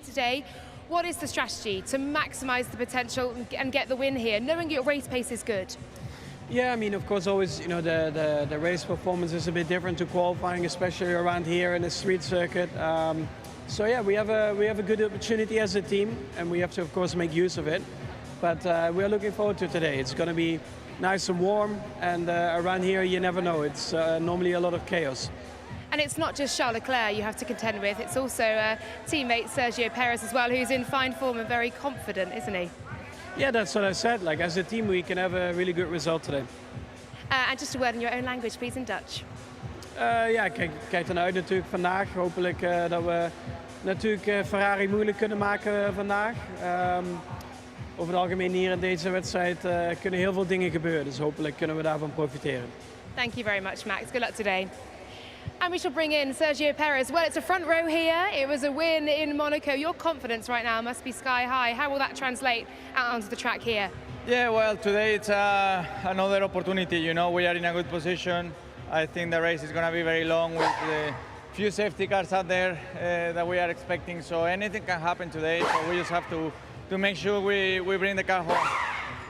today. What is the strategy to maximise the potential and get the win here, knowing your race pace is good? Yeah, I mean, of course, always, you know, the race performance is a bit different to qualifying, especially around here in the street circuit. So yeah, we have a good opportunity as a team, and we have to, of course, make use of it. But we are looking forward to today. It's going to be nice and warm, and around here, you never know. It's normally a lot of chaos. And it's not just Charles Leclerc you have to contend with, it's also teammate Sergio Perez as well, who's in fine form and very confident, isn't he? Yeah, that's what I said. Like, as a team, we can have a really good result today. And just a word in your own language, please, in Dutch. Ja, ik kijk ernaar uit natuurlijk vandaag. Hopelijk dat we natuurlijk Ferrari moeilijk kunnen maken vandaag. Over het algemeen hier in deze wedstrijd kunnen heel veel dingen gebeuren. Dus hopelijk kunnen we daarvan profiteren. Thank you very much, Max. Good luck today. And we shall bring in Sergio Perez. Well, it's a front row here. It was a win in Monaco. Your confidence right now must be sky high. How will that translate out onto the track here? Yeah, well, today it's another opportunity. You know, we are in a good position. I think the race is going to be very long with the few safety cars out there that we are expecting. So anything can happen today. So we just have to make sure we bring the car home.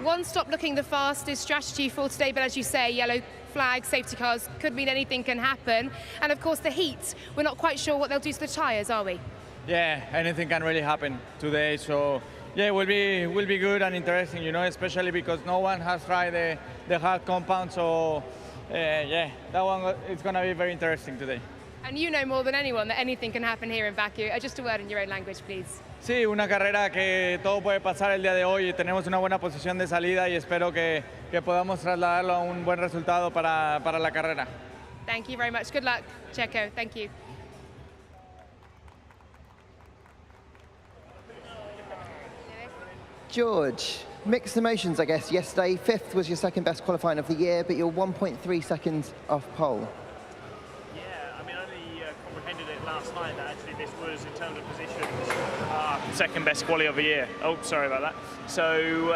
One stop looking the fastest strategy for today, but as you say, yellow flag, safety cars, could mean anything can happen. And of course the heat, we're not quite sure what they'll do to the tyres, are we? Yeah, anything can really happen today. So yeah, it will be good and interesting, you know, especially because no one has tried the hard compound. So yeah, that one is going to be very interesting today. And you know more than anyone that anything can happen here in Baku. Just a word in your own language, please. Sí, una carrera que todo puede pasar el día de hoy. Tenemos una buena posición de salida y espero que podamos trasladarlo a un buen resultado para la carrera. Thank you very much. Good luck, Checo. Thank you. George, mixed emotions, I guess. Yesterday, 5th was your second best qualifying of the year, but you're 1.3 seconds off pole. Yeah, I mean, I only comprehended it last night that actually this was, in terms of positions, second best quali of the year. Oh, sorry about that. So,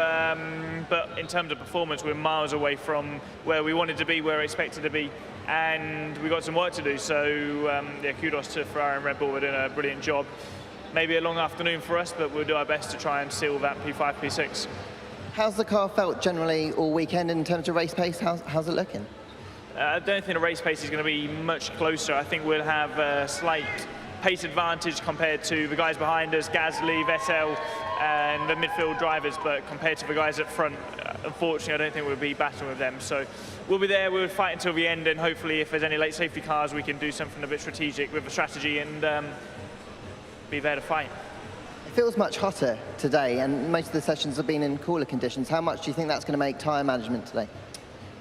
but in terms of performance, we're miles away from where we wanted to be, where we expected to be, and we've got some work to do. So, yeah, kudos to Ferrari and Red Bull. We're doing a brilliant job. Maybe a long afternoon for us, but we'll do our best to try and seal that P5, P6. How's the car felt generally all weekend in terms of race pace? How's it looking? I don't think the race pace is going to be much closer. I think we'll have a slight pace advantage compared to the guys behind us, Gasly, Vettel, and the midfield drivers, but compared to the guys up front, unfortunately, I don't think we'll be battling with them. So we'll be there, we'll fight until the end, and hopefully if there's any late safety cars, we can do something a bit strategic with the strategy and be there to fight. It feels much hotter today, and most of the sessions have been in cooler conditions. How much do you think that's going to make tyre management today?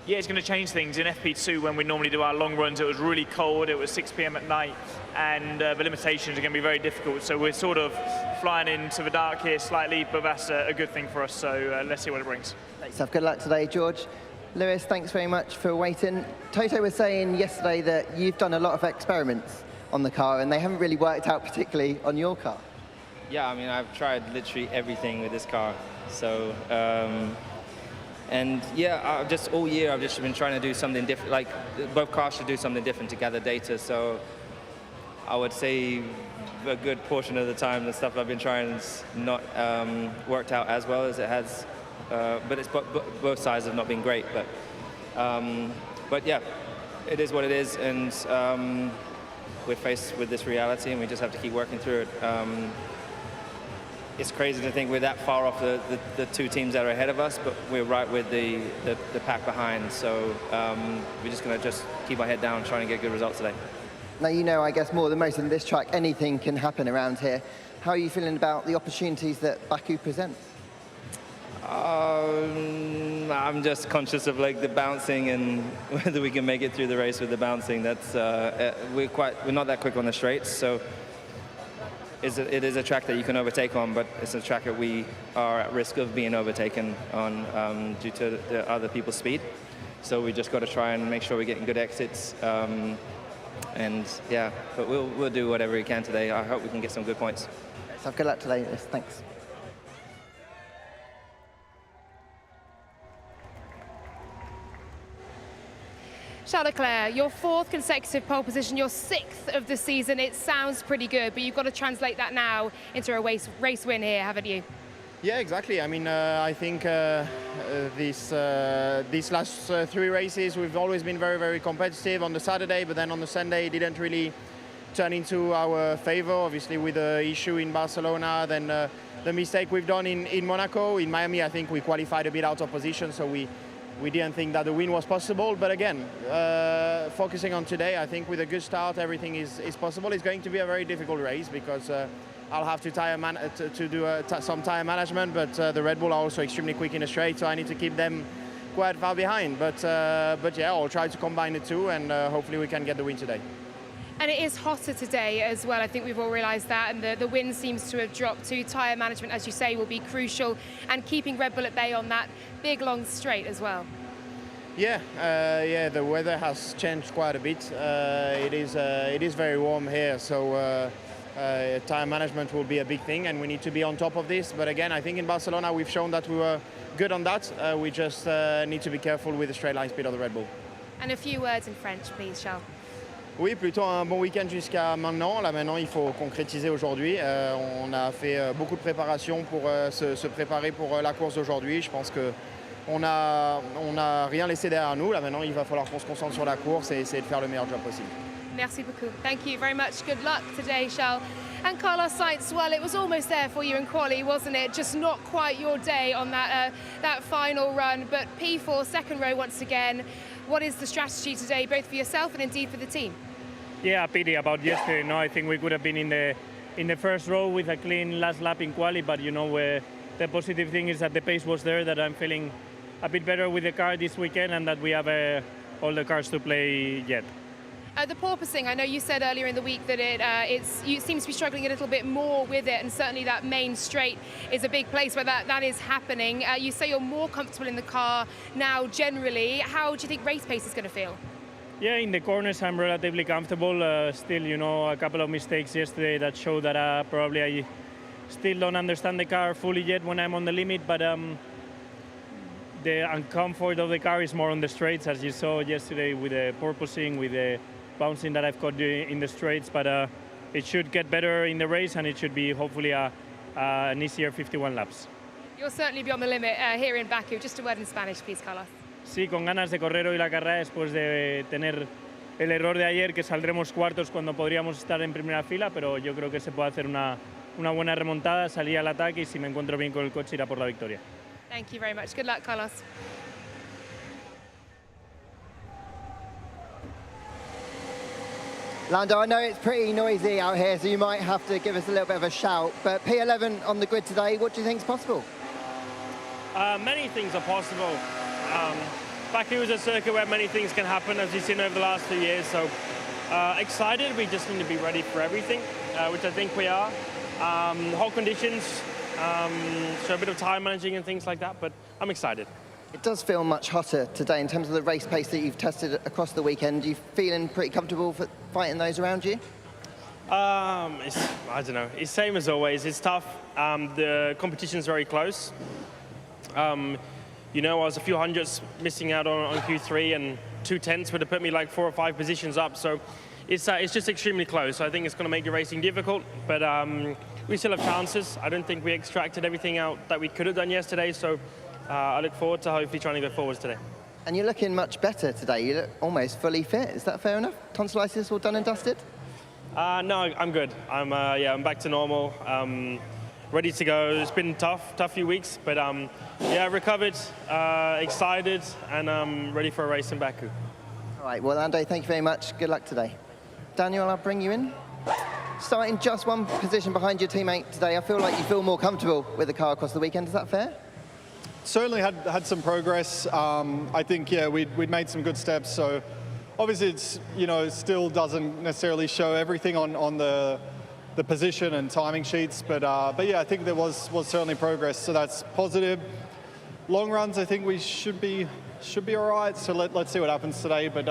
Yeah, it's going to change things. In FP2, when we normally do our long runs, it was really cold, it was 6 p.m. at night, and the limitations are going to be very difficult. So we're sort of flying into the dark here slightly, but that's a good thing for us, so let's see what it brings. Thanks, good luck today, George. Lewis, thanks very much for waiting. Toto was saying yesterday that you've done a lot of experiments on the car, and they haven't really worked out particularly on your car. Yeah, I mean, I've tried literally everything with this car. So, and yeah, just all year I've just been trying to do something different. Like, both cars should do something different to gather data. So I would say a good portion of the time the stuff I've been trying has not worked out as well as it has. But it's both sides have not been great. But yeah, it is what it is, and we're faced with this reality, and we just have to keep working through it. It's crazy to think we're that far off the two teams that are ahead of us, but we're right with the pack behind. So we're just going to keep our head down, trying to get good results today. Now, you know, I guess more than most in this track, anything can happen around here. How are you feeling about the opportunities that Baku presents? I'm just conscious of like the bouncing and whether we can make it through the race with the bouncing. That's we're not that quick on the straights, so it is a track that you can overtake on, but it's a track that we are at risk of being overtaken on due to the other people's speed. So we just got to try and make sure we're getting good exits. And yeah, but we'll do whatever we can today. I hope we can get some good points. So good luck today. Thanks. Charles Leclerc, your 4th consecutive pole position, your 6th of the season. It sounds pretty good, but you've got to translate that now into a race win here, haven't you? Yeah, exactly. I mean, I think these last 3 races, we've always been very, very competitive on the Saturday, but then on the Sunday, it didn't really turn into our favor, obviously with the issue in Barcelona, then the mistake we've done in Monaco. In Miami, I think we qualified a bit out of position, so we didn't think that the win was possible. But again, focusing on today, I think with a good start, everything is possible. It's going to be a very difficult race because I'll have to do some tire management, but the Red Bull are also extremely quick in the straight, so I need to keep them quite far behind. But yeah, I'll try to combine the two, and hopefully we can get the win today. And it is hotter today as well. I think we've all realised that, and the wind seems to have dropped too. Tyre management, as you say, will be crucial, and keeping Red Bull at bay on that big long straight as well. Yeah, the weather has changed quite a bit. It is very warm here, so tyre management will be a big thing, and we need to be on top of this. But again, I think in Barcelona we've shown that we were good on that. We just need to be careful with the straight line speed of the Red Bull. And a few words in French, please, Charles. Oui, plutôt un bon week-end jusqu'à maintenant. Là maintenant, il faut concrétiser aujourd'hui. On a fait beaucoup de préparation pour se préparer pour la course d'aujourd'hui. Je pense que on a rien laissé derrière nous. Là maintenant, il va falloir qu'on se concentre sur la course et essayer de faire le meilleur job possible. Merci beaucoup. Thank you very much. Good luck today, Charles. And Carlos Sainz, well, it was almost there for you in quali, wasn't it? Just not quite your day on that final run. But P4, second row once again. What is the strategy today, both for yourself and indeed for the team? Yeah, pity about yesterday. No, I think we could have been in the first row with a clean last lap in quali. But you know, the positive thing is that the pace was there. That I'm feeling a bit better with the car this weekend, and that we have all the cars to play yet. The porpoising, I know you said earlier in the week that you seem to be struggling a little bit more with it, and certainly that main straight is a big place where that is happening. You say you're more comfortable in the car now generally. How do you think race pace is going to feel? Yeah, in the corners I'm relatively comfortable. Still, you know, a couple of mistakes yesterday that show that probably I still don't understand the car fully yet when I'm on the limit, but the uncomfort of the car is more on the straights, as you saw yesterday with the porpoising, with the bouncing that I've got in the straights, but it should get better in the race, and it should be hopefully an easier 51 laps. You'll certainly be on the limit here in Baku. Just a word in Spanish, please, Carlos. Sí, con ganas de correr hoy la carrera después de tener el error de ayer, que saldremos cuartos cuando podríamos estar en primera fila, pero yo creo que se puede hacer una buena remontada, salir al ataque, y si me encuentro bien con el coche irá por la victoria. Thank you very much. Good luck, Carlos. Lando, I know it's pretty noisy out here, so you might have to give us a little bit of a shout, but P11 on the grid today, what do you think is possible? Many things are possible. Baku is a circuit where many things can happen, as you've seen over the last few years, so excited. We just need to be ready for everything, which I think we are. Hot conditions, so a bit of time managing and things like that, but I'm excited. It does feel much hotter today in terms of the race pace that you've tested across the weekend. Are you feeling pretty comfortable for fighting those around you? I don't know. It's same as always. It's tough. The competition's very close. You know, I was a few hundreds missing out on Q3, and 2/10 would have put me like 4 or 5 positions up. So it's just extremely close. So I think it's going to make the racing difficult, but we still have chances. I don't think we extracted everything out that we could have done yesterday. So I look forward to hopefully trying to go forwards today. And you're looking much better today. You look almost fully fit. Is that fair enough? Tonsillitis all done and dusted? No, I'm good. I'm back to normal. Ready to go. It's been tough few weeks, but yeah, recovered, excited, and ready for a race in Baku. All right, well, Lando, thank you very much. Good luck today. Daniel, I'll bring you in. Starting just one position behind your teammate today, I feel like you feel more comfortable with the car across the weekend. Is that fair? Certainly had some progress. I think, yeah, we'd made some good steps. So obviously it's, you know, still doesn't necessarily show everything on the position and timing sheets, but yeah, I think there was certainly progress. So that's positive. Long runs, I think we should be all right. So let's see what happens today. But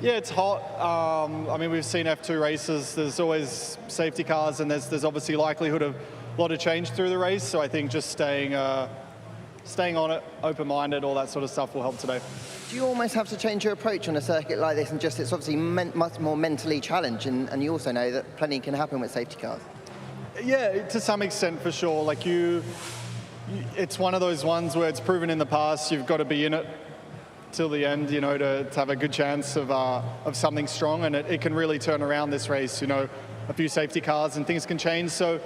yeah, it's hot. I mean, we've seen F2 races. There's always safety cars, and there's obviously likelihood of a lot of change through the race. So I think just staying on it, open-minded, all that sort of stuff will help today. Do you almost have to change your approach on a circuit like this, and just it's obviously much more mentally challenged, and you also know that plenty can happen with safety cars? Yeah, to some extent for sure. Like it's one of those ones where it's proven in the past you've got to be in it till the end, you know, to have a good chance of something strong, and it can really turn around this race. You know, a few safety cars and things can change. So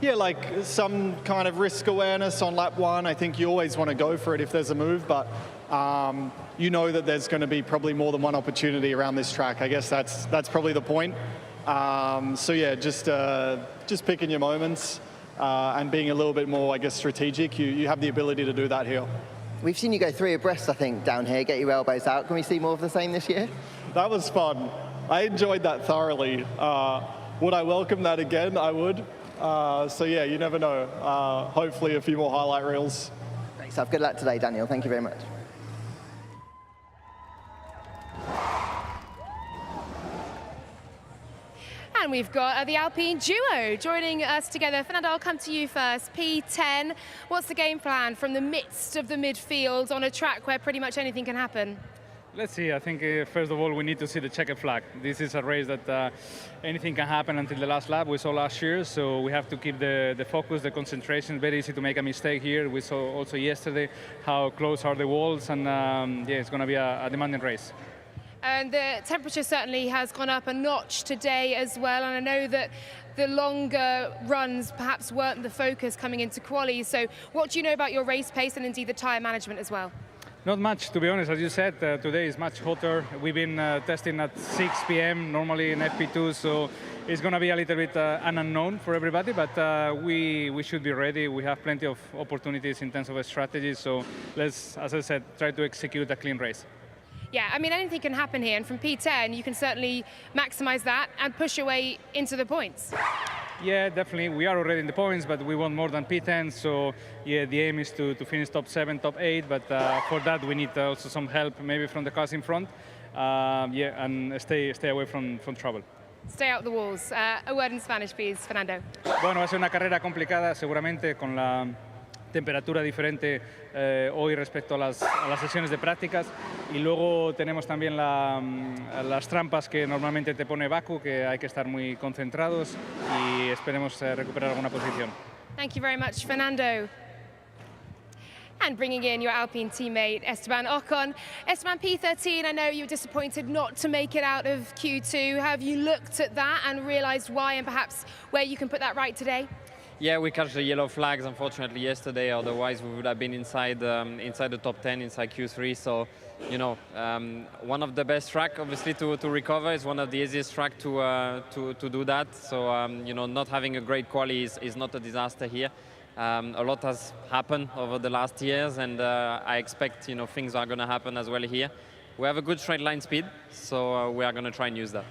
yeah, like some kind of risk awareness on lap one. I think you always want to go for it if there's a move, but you know that there's going to be probably more than one opportunity around this track. I guess that's probably the point. So yeah, just picking your moments and being a little bit more, I guess, strategic. You have the ability to do that here. We've seen you go 3 abreast, I think, down here, get your elbows out. Can we see more of the same this year? That was fun. I enjoyed that thoroughly. Would I welcome that again? I would. So yeah, you never know. Hopefully a few more highlight reels. Great stuff. Good luck today, Daniel. Thank you very much. And we've got the Alpine duo joining us together. Fernando, I'll come to you first. P10, what's the game plan from the midst of the midfield on a track where pretty much anything can happen? Let's see. I think first of all we need to see the checkered flag. This is a race that anything can happen until the last lap. We saw last year, so we have to keep the focus, the concentration. Very easy to make a mistake here. We saw also yesterday how close are the walls, and yeah, it's going to be a demanding race. And the temperature certainly has gone up a notch today as well, and I know that the longer runs perhaps weren't the focus coming into quali. So what do you know about your race pace and indeed the tyre management as well? Not much, to be honest. As you said, today is much hotter. We've been testing at 6 p.m. normally in FP2, so it's going to be a little bit an unknown for everybody, but we should be ready. We have plenty of opportunities in terms of a strategy, so let's, as I said, try to execute a clean race. Yeah, I mean, anything can happen here, and from P10 you can certainly maximize that and push your way into the points. Yeah, definitely. We are already in the points, but we want more than P10, so yeah, the aim is to finish top 7, top 8, but for that we need also some help, maybe from the cars in front, yeah, and stay away from trouble. Stay out the walls. A word in Spanish, please, Fernando. Bueno, va a ser una carrera complicada, seguramente, con la temperatura diferente hoy respecto a las sesiones de prácticas, y luego tenemos también las trampas que normalmente te pone Baku, que hay que estar muy concentrados y esperemos recuperar alguna posición. Thank you very much, Fernando. And bringing in your Alpine teammate, Esteban Ocon. Esteban, P13, I know you were disappointed not to make it out of Q2. Have you looked at that and realised why and perhaps where you can put that right today? Yeah, we catch the yellow flags, unfortunately, yesterday. Otherwise, we would have been inside the top 10, inside Q3. So, you know, one of the best track, obviously, to recover. It's one of the easiest track to do that. So, you know, not having a great quali is not a disaster here. A lot has happened over the last years, and I expect, you know, things are going to happen as well here. We have a good straight line speed, so we are going to try and use that.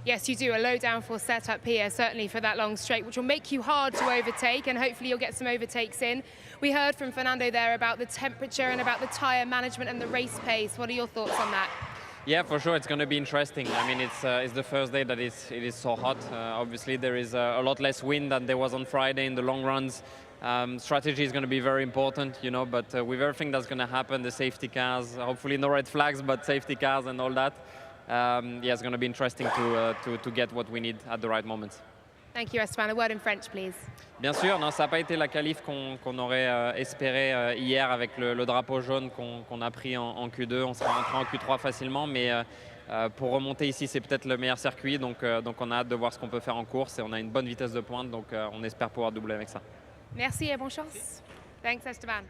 Yes, you do. A low downforce setup here, certainly for that long straight, which will make you hard to overtake, and hopefully you'll get some overtakes in. We heard from Fernando there about the temperature and about the tyre management and the race pace. What are your thoughts on that? Yeah, for sure, it's going to be interesting. I mean, it's the first day that it is so hot. Obviously, there is a lot less wind than there was on Friday in the long runs. Strategy is going to be very important, you know, but with everything that's going to happen, the safety cars, hopefully no red flags, but safety cars and all that, yeah, it's going to be interesting to get what we need at the right moments. Thank you, Esteban. A word in French, please. Bien sûr, non, ça n'a pas été la qualif qu'on aurait espéré hier avec le drapeau jaune qu'on a pris en Q2. On serait rentré en Q3 facilement, mais pour remonter ici, c'est peut-être le meilleur circuit, donc on a hâte de voir ce qu'on peut faire en course, et on a une bonne vitesse de pointe, donc on espère pouvoir doubler avec ça. Merci et bonne chance. Thanks, Esteban.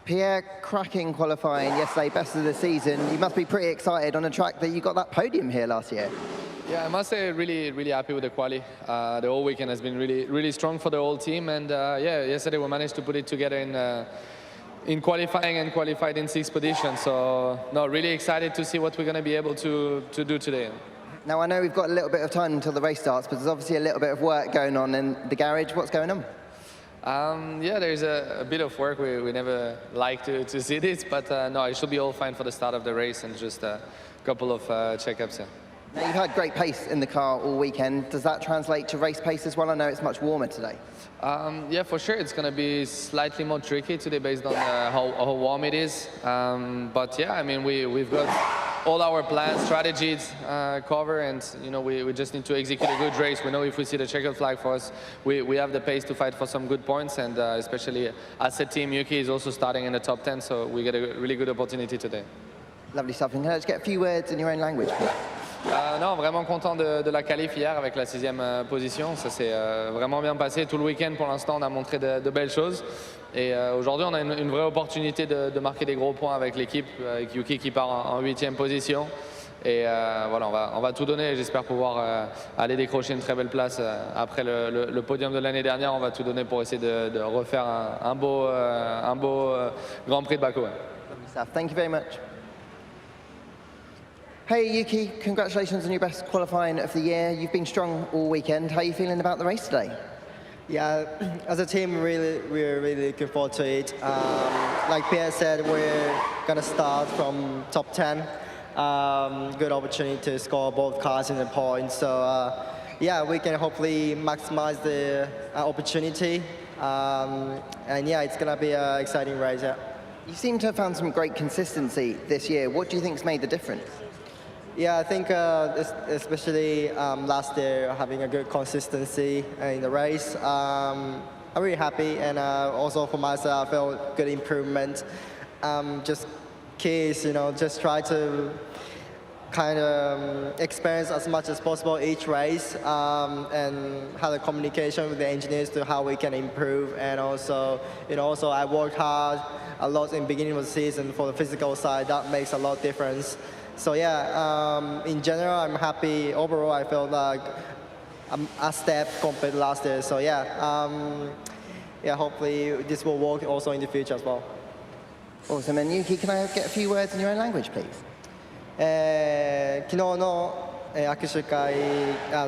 Pierre, cracking qualifying yesterday, best of the season. You must be pretty excited on a track that you got that podium here last year. Yeah, I must say really happy with the quali. The whole weekend has been really strong for the whole team, and yeah, yesterday we managed to put it together in qualifying and qualified in 6th position. So no, really excited to see what we're going to be able to do today. Now I know we've got a little bit of time until the race starts, but there's obviously a little bit of work going on in the garage. What's going on? Yeah, there's a bit of work. We never like to see this, but no, it should be all fine for the start of the race and just a couple of checkups. Yeah. Now, you've had great pace in the car all weekend. Does that translate to race pace as well? I know it's much warmer today. Yeah, for sure. It's going to be slightly more tricky today based on how warm it is. But yeah, I mean, we've got all our plans, strategies covered, and we just need to execute a good race. We know if we see the checkered flag for us, we have the pace to fight for some good points, and especially as a team, Yuki is also starting in the top 10, so we get a really good opportunity today. Lovely stuff. And can I just get a few words in your own language, please? Non, vraiment content de la qualif hier avec la 6e position. Ça s'est vraiment bien passé. Tout le week-end, pour l'instant, on a montré de belles choses. Et aujourd'hui, on a une vraie opportunité de marquer des gros points avec l'équipe, avec Yuki qui part en 8e position. Et voilà, on va tout donner. J'espère pouvoir aller décrocher une très belle place après le podium de l'année dernière. On va tout donner pour essayer de refaire un beau Grand Prix de Baku. Lovely stuff. Thank you very much. Hey Yuki, congratulations on your best qualifying of the year. You've been strong all weekend. How are you feeling about the race today? Yeah, as a team, we're really looking forward to it. Like Pierre said, we're gonna start from top 10. Good opportunity to score both cars in the points. So yeah, we can hopefully maximize the opportunity. And yeah, it's gonna be an exciting race. Yeah. You seem to have found some great consistency this year. What do you think's made the difference? Yeah, I think especially last year, having a good consistency in the race. I'm really happy, and also for myself, I felt good improvement. Just keys, just try to kind of experience as much as possible each race, and have a communication with the engineers to how we can improve. And also, also I worked hard a lot in the beginning of the season for the physical side. That makes a lot of difference. So yeah, in general, I'm happy. Overall, I felt like I'm a step compared to last year. So yeah, yeah, hopefully this will work also in the future as well. Awesome. And Yuki, can I get a few words in your own language, please? 昨日の握手会、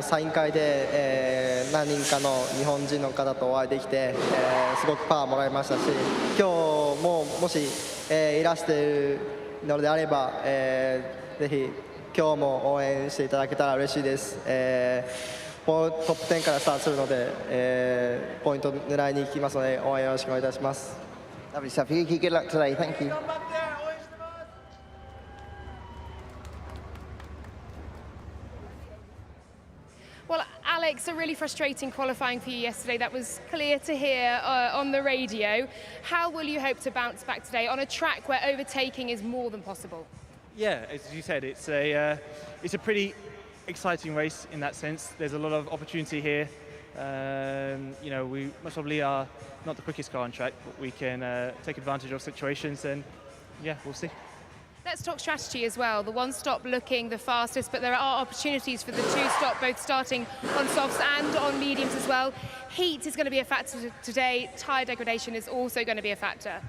サイン会で、何人かの日本人の方とお会いできて、すごくパワーもらいましたし、今日ももし、いらしているのであれば、ぜひ今日も応援していただけたら嬉しいです。トップ10からスタートするので、ポイント狙いに行きますので応援よろしくお願いいたします。Lovely stuff. Yuki, good luck today. Thank you. Well, Alex, a really frustrating qualifying for you yesterday. That was clear to hear on the radio. How will you hope to bounce back today on a track where overtaking is more than possible? Yeah, as you said, it's a pretty exciting race in that sense. There's a lot of opportunity here. We most probably are not the quickest car on track, but we can take advantage of situations, and yeah, we'll see. Let's talk strategy as well. The one stop looking the fastest, but there are opportunities for the two stop, both starting on softs and on mediums as well. Heat is going to be a factor today. Tyre degradation is also going to be a factor.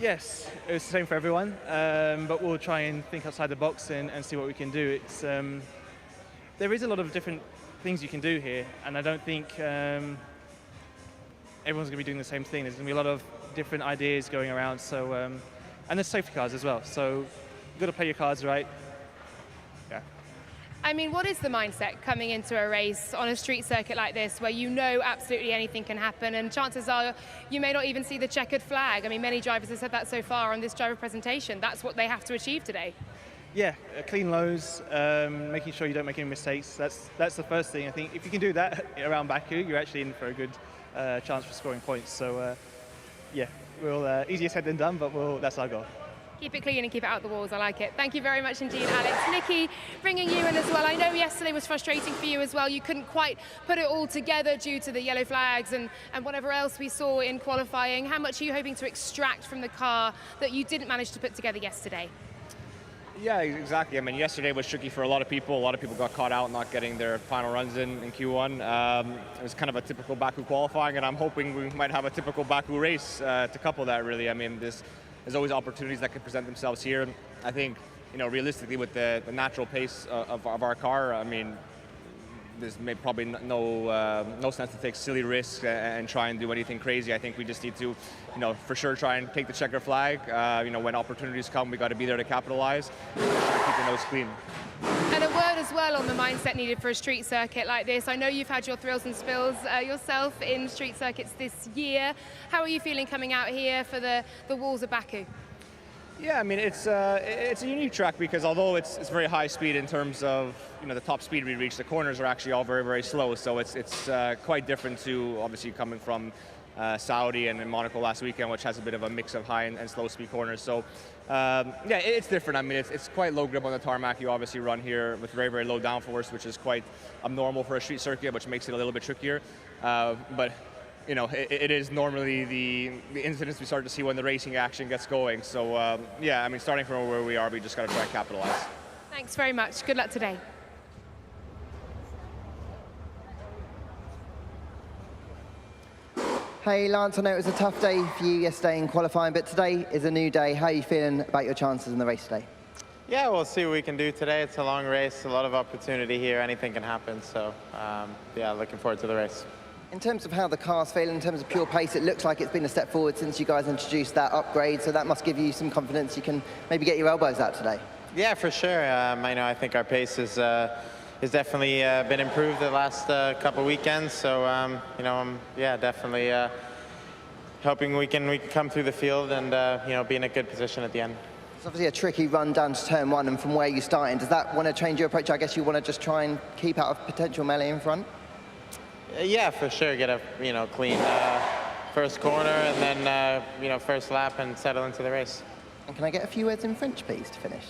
Yes, it's the same for everyone, but we'll try and think outside the box and see what we can do. There is a lot of different things you can do here, and I don't think everyone's going to be doing the same thing. There's going to be a lot of different ideas going around, so and there's safety cars as well, so you've got to play your cards right. Yeah. I mean, what is the mindset coming into a race on a street circuit like this, where you know absolutely anything can happen, and chances are you may not even see the checkered flag? I mean, many drivers have said that so far on this driver presentation. That's what they have to achieve today. Yeah, clean lows, making sure you don't make any mistakes. That's the first thing. I think if you can do that around Baku, you're actually in for a good chance for scoring points. So yeah, easier said than done, but that's our goal. Keep it clean and keep it out the walls. I like it. Thank you very much indeed, Alex. Nikki, bringing you in as well. I know yesterday was frustrating for you as well. You couldn't quite put it all together due to the yellow flags and whatever else we saw in qualifying. How much are you hoping to extract from the car that you didn't manage to put together yesterday? Yeah, exactly. I mean, yesterday was tricky for a lot of people. A lot of people got caught out not getting their final runs in Q1. It was kind of a typical Baku qualifying, and I'm hoping we might have a typical Baku race to couple that, really. I mean, there's always opportunities that could present themselves here. I think, realistically, with the natural pace of our car, I mean, there's probably no sense to take silly risks and try and do anything crazy. I think we just need to, for sure try and take the checker flag. When opportunities come, we got to be there to capitalize. Keep the nose clean. And a word as well on the mindset needed for a street circuit like this. I know you've had your thrills and spills yourself in street circuits this year. How are you feeling coming out here for the walls of Baku? Yeah, I mean it's a unique track because although it's very high speed in terms of the top speed we reach, the corners are actually all very slow. So it's quite different to obviously coming from Saudi and in Monaco last weekend, which has a bit of a mix of high and slow speed corners. So yeah, it's different. I mean it's quite low grip on the tarmac. You obviously run here with very low downforce, which is quite abnormal for a street circuit, which makes it a little bit trickier. But it is normally the incidents we start to see when the racing action gets going. So yeah, I mean, starting from where we are, we just got to try and capitalize. Thanks very much. Good luck today. Hey Lance, I know it was a tough day for you yesterday in qualifying, but today is a new day. How are you feeling about your chances in the race today? Yeah, we'll see what we can do today. It's a long race, a lot of opportunity here. Anything can happen. So yeah, looking forward to the race. In terms of how the car's feeling, in terms of pure pace, it looks like it's been a step forward since you guys introduced that upgrade, so that must give you some confidence you can maybe get your elbows out today. Yeah, for sure. I think our pace has definitely been improved the last couple weekends, so yeah, definitely hoping we can come through the field and be in a good position at the end. It's obviously a tricky run down to turn one, and from where you're starting, does that want to change your approach? I guess you want to just try and keep out of potential melee in front? Yeah, for sure. Get a clean first corner and then first lap and settle into the race. And can I get a few words in French, please, to finish?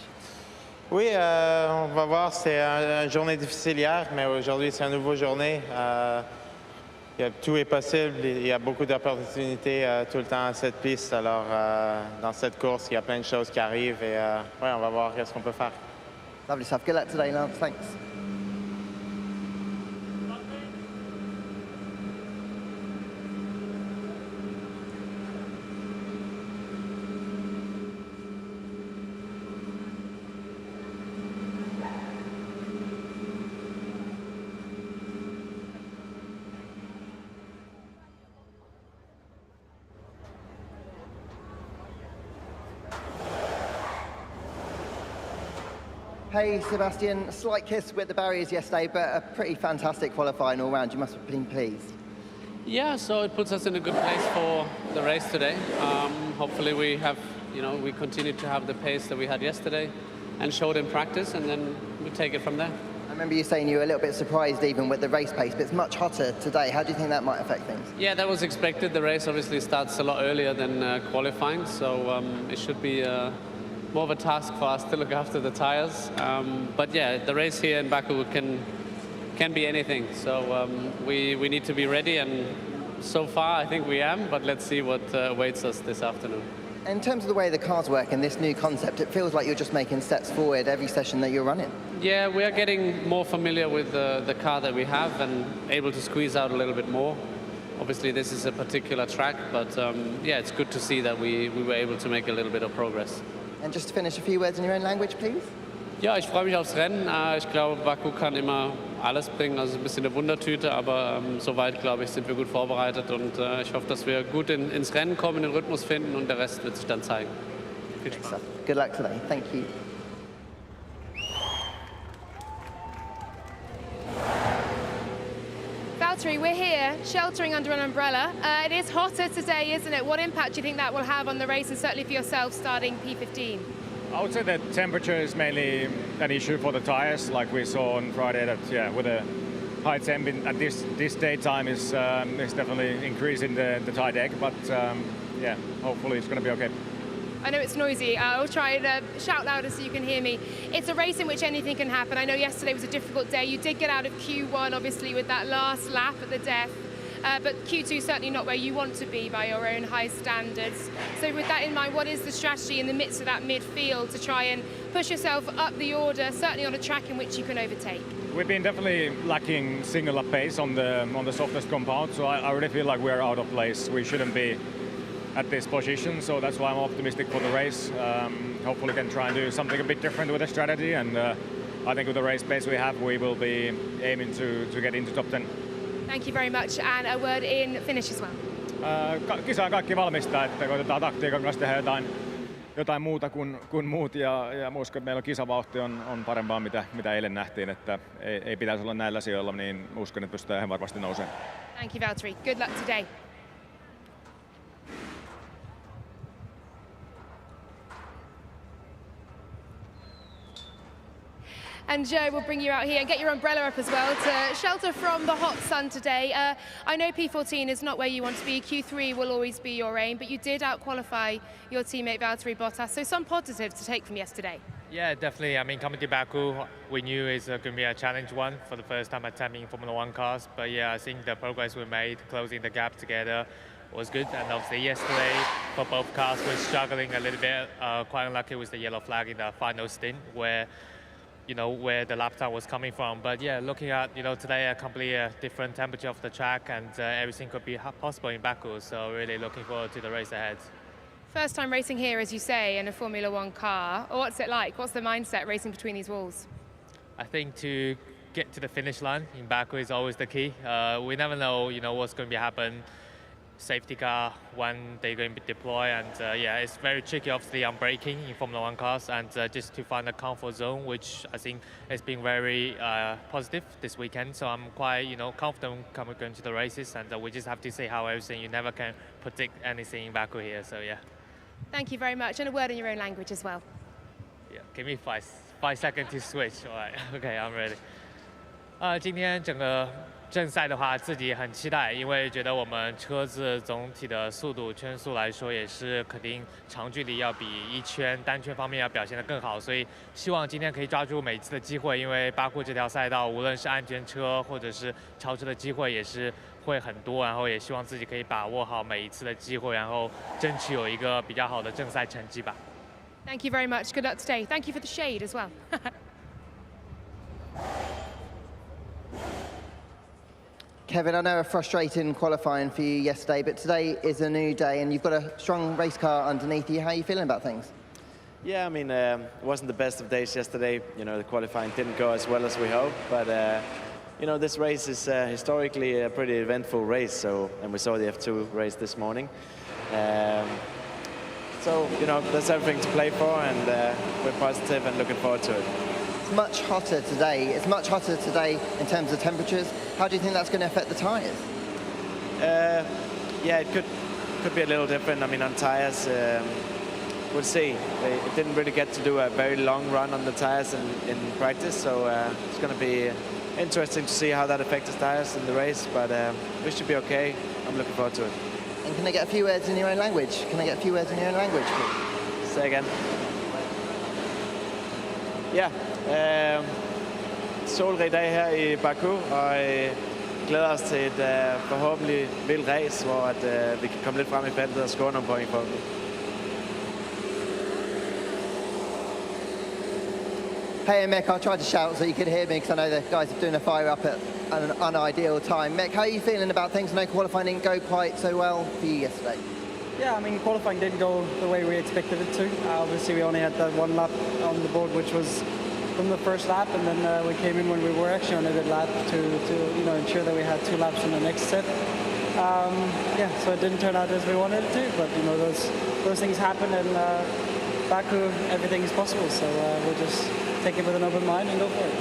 Oui, on va voir. C'était une journée difficile hier, mais aujourd'hui c'est une nouvelle journée. Tout est possible. Il y a beaucoup d'opportunités tout le temps à cette piste. Alors dans cette course, il y a plein de choses qui arrivent et ouais, on va voir ce qu'on peut faire. Lovely stuff. Good luck today, Lance. Thanks. Hey Sebastian, slight kiss with the barriers yesterday, but a pretty fantastic qualifying all round. You must have been pleased. Yeah, so it puts us in a good place for the race today. Hopefully we have, we continue to have the pace that we had yesterday and showed in practice, and then we take it from there. I remember you saying you were a little bit surprised even with the race pace, but it's much hotter today. How do you think that might affect things? Yeah, that was expected. The race obviously starts a lot earlier than qualifying, so it should be more of a task for us to look after the tires. But yeah, the race here in Baku can be anything. So we need to be ready, and so far I think we am, but let's see what awaits us this afternoon. In terms of the way the cars work and this new concept, it feels like you're just making steps forward every session that you're running. Yeah, we are getting more familiar with the car that we have and able to squeeze out a little bit more. Obviously this is a particular track, but yeah, it's good to see that we were able to make a little bit of progress. And just to finish, a few words in your own language, please. Ja, ich freue mich aufs Rennen. Ich glaube, Baku kann immer alles bringen. Also ein bisschen eine Wundertüte, aber soweit, glaube ich, sind wir gut vorbereitet. Und ich hoffe, dass wir gut ins Rennen kommen, den Rhythmus finden, und der Rest wird sich dann zeigen. Viel Spaß. Good luck today. Thank you. Valtteri, we're here, sheltering under an umbrella. It is hotter today, isn't it? What impact do you think that will have on the race, and certainly for yourself starting P15? I would say that temperature is mainly an issue for the tires, like we saw on Friday. That with a high temp at this daytime is definitely increasing the tire deck. But yeah, hopefully it's going to be okay. I know it's noisy. I'll try and shout louder so you can hear me. It's a race in which anything can happen. I know yesterday was a difficult day. You did get out of Q1, obviously, with that last lap at the death. But Q2 certainly not where you want to be by your own high standards. So with that in mind, what is the strategy in the midst of that midfield to try and push yourself up the order, certainly on a track in which you can overtake? We've been definitely lacking single up pace on the softest compound, so I really feel like we're out of place. We shouldn't be at this position, so that's why I'm optimistic for the race. Hopefully we can try and do something a bit different with the strategy, and I think with the race pace we have, we will be aiming to get into top 10. Thank you very much, and a word in finish as well. Kisa on kaikki valmista, että koitetaan taktiikan kanssa tehdä jotain muuta kuin muut ja uskon, että meillä on kisavauhti on parempaa mitä eilen nähtiin, että ei pitäisi olla näillä asioilla, niin uskon, että pystytään ihan varmasti nousemaan. Thank you, Valtteri. Good luck today. And Joe, we'll bring you out here and get your umbrella up as well to shelter from the hot sun today. I know P14 is not where you want to be. Q3 will always be your aim, but you did out-qualify your teammate Valtteri Bottas, so some positives to take from yesterday. Yeah, definitely. I mean, coming to Baku, we knew it's going to be a challenge one for the first time attempting Formula One cars. But yeah, I think the progress we made, closing the gap together, was good. And obviously yesterday, for both cars, we're struggling a little bit. Quite unlucky with the yellow flag in the final stint, where the lap time was coming from. But yeah, looking at, today a completely different temperature of the track, and everything could be possible in Baku. So really looking forward to the race ahead. First time racing here, as you say, in a Formula One car. What's it like? What's the mindset racing between these walls? I think to get to the finish line in Baku is always the key. We never know, what's going to happen. Safety car, when they're going to be deployed, and yeah, it's very tricky obviously on braking in Formula One cars, and just to find a comfort zone, which I think has been very positive this weekend. So I'm quite confident going to the races, and we just have to see how everything. You never can predict anything in Baku here, so yeah. Thank you very much, and a word in your own language as well. Yeah, give me 5 seconds to switch. All right, okay, I'm ready. 今天整个正赛的话，自己很期待，因为觉得我们车子总体的速度圈速来说，也是肯定长距离要比一圈单圈方面要表现得更好，所以希望今天可以抓住每一次的机会，因为巴库这条赛道，无论是安全车或者是超车的机会也是会很多，然后也希望自己可以把握好每一次的机会，然后争取有一个比较好的正赛成绩吧。Thank you very much. Good luck today. Thank you for the shade as well. Kevin, I know a frustrating qualifying for you yesterday, but today is a new day and you've got a strong race car underneath you. How are you feeling about things? Yeah, I mean, it wasn't the best of days yesterday. The qualifying didn't go as well as we hoped, but this race is historically a pretty eventful race. And we saw the F2 race this morning. So there's everything to play for, and we're positive and looking forward to it. It's much hotter today. It's much hotter today in terms of temperatures. How do you think that's going to affect the tyres? Yeah, it could be a little different. I mean, on tyres, we'll see. It didn't really get to do a very long run on the tyres in practice, so it's going to be interesting to see how that affects the tyres in the race, but we should be okay. I'm looking forward to it. And can I get a few words in your own language? Can I get a few words in your own language, please? Say again. Ja, solrig dag her i Baku, og glæder os til et forhåbentlig vildt race, hvor vi kan komme lidt frem i feltet og score nogle point på. Hey Mick, I'll try to shout so you could hear me because I know the guys are doing a fire up at an unideal time. Mick, how are you feeling about things? I know qualifying didn't go quite so well for you yesterday. Yeah, I mean, qualifying didn't go the way we expected it to. Obviously, we only had that one lap on the board, which was from the first lap, and then we came in when we were actually on a good lap to ensure that we had 2 laps in the next set. Yeah, so it didn't turn out as we wanted it to, but those things happen, and Baku, everything is possible. So we'll just take it with an open mind and go for it.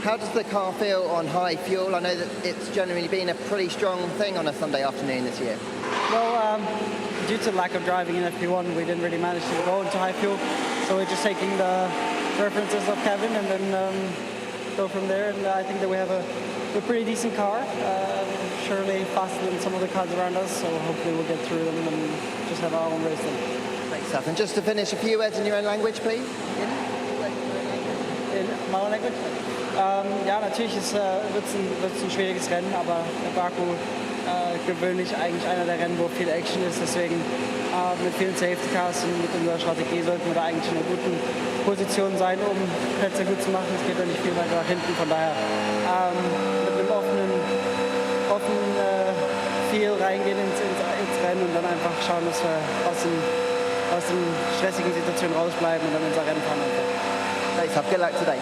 How does the car feel on high fuel? I know that it's generally been a pretty strong thing on a Sunday afternoon this year. Well, due to lack of driving in FP1, we didn't really manage to go into high fuel. So we're just taking the references of Kevin and then go from there. And I think that we have a pretty decent car, surely faster than some of the cars around us. So hopefully we'll get through them and just have our own race then. Great stuff. And just to finish, a few words in your own language, please. In my own language? Ja, natürlich wird's ein schwieriges Rennen, aber Baku gewöhnlich eigentlich einer der Rennen, wo viel Action ist. Deswegen mit vielen Safety Cars und mit unserer Strategie sollten wir da eigentlich in einer guten Position sein, um Plätze gut zu machen. Es geht ja nicht viel weiter nach hinten, von daher mit einem offenen Feel reingehen ins Rennen und dann einfach schauen, dass wir aus den stressigen Situationen rausbleiben und dann unser Rennen fahren einfach. Great stuff. Good luck today.